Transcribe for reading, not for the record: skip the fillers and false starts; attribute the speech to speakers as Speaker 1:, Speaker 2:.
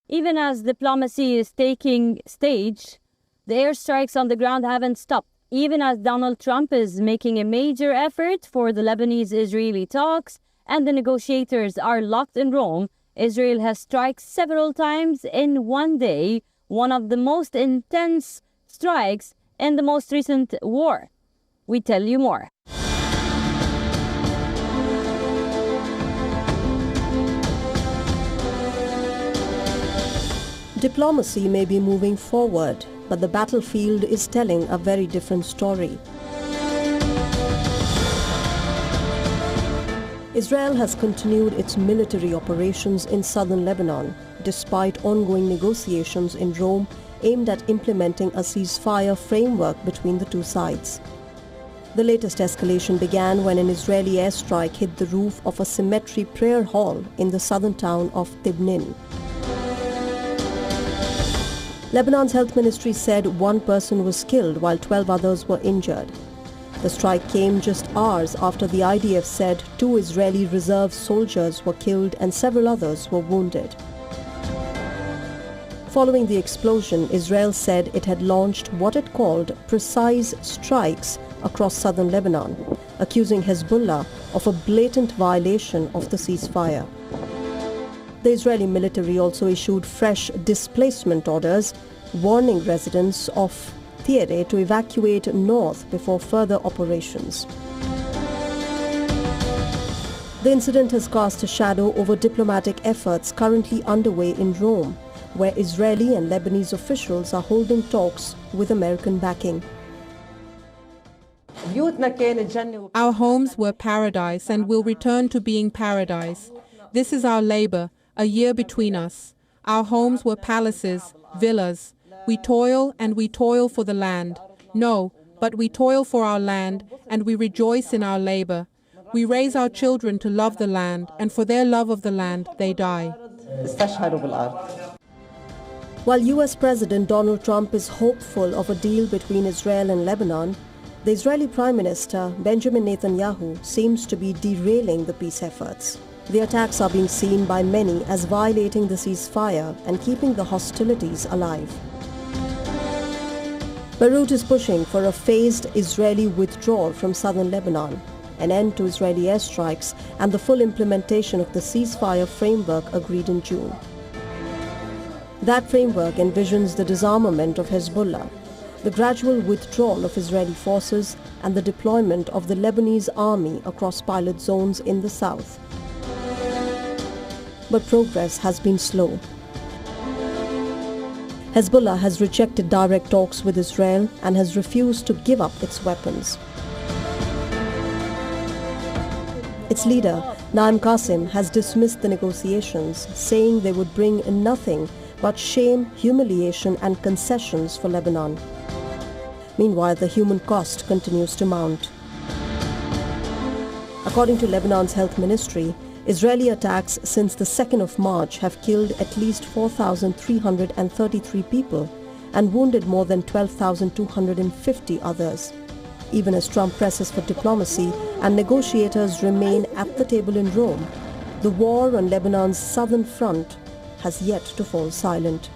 Speaker 1: Even as diplomacy is taking stage, the airstrikes on the ground haven't stopped. Even as Donald Trump is making a major effort for the Lebanese-Israeli talks and the negotiators are locked in Rome, Israel has struck several times in one day, one of the most intense strikes in the most recent war. We tell you more.
Speaker 2: Diplomacy may be moving forward, but the battlefield is telling a very different story. Israel has continued its military operations in southern Lebanon, despite ongoing negotiations in Rome aimed at implementing a ceasefire framework between the two sides. The latest escalation began when an Israeli airstrike hit the roof of a cemetery prayer hall in the southern town of Tibnin. Lebanon's health ministry said one person was killed while 12 others were injured. The strike came just hours after the IDF said 2 Israeli reserve soldiers were killed and several others were wounded. Following the explosion, Israel said it had launched what it called precise strikes across southern Lebanon, accusing Hezbollah of a blatant violation of the ceasefire. The Israeli military also issued fresh displacement orders, warning residents of Tyre to evacuate north before further operations. The incident has cast a shadow over diplomatic efforts currently underway in Rome, where Israeli and Lebanese officials are holding talks with American backing.
Speaker 3: Our homes were paradise and will return to being paradise. This is our labor, a year between us. Our homes were palaces, villas. We toil and we toil for the land. No, but we toil for our land and we rejoice in our labor. We raise our children to love the land, and for their love of the land, they die.
Speaker 2: While US President Donald Trump is hopeful of a deal between Israel and Lebanon, the Israeli Prime Minister Benjamin Netanyahu seems to be derailing the peace efforts. The attacks are being seen by many as violating the ceasefire and keeping the hostilities alive. Beirut is pushing for a phased Israeli withdrawal from southern Lebanon, an end to Israeli airstrikes, and the full implementation of the ceasefire framework agreed in June. That framework envisions the disarmament of Hezbollah, the gradual withdrawal of Israeli forces, and the deployment of the Lebanese army across pilot zones in the south. But progress has been slow. Hezbollah has rejected direct talks with Israel and has refused to give up its weapons. Its leader, Naim Qassem, has dismissed the negotiations, saying they would bring nothing but shame, humiliation and concessions for Lebanon. Meanwhile, the human cost continues to mount. According to Lebanon's health ministry, Israeli attacks since the 2nd of March have killed at least 4,333 people and wounded more than 12,250 others. Even as Trump presses for diplomacy and negotiators remain at the table in Rome, the war on Lebanon's southern front has yet to fall silent.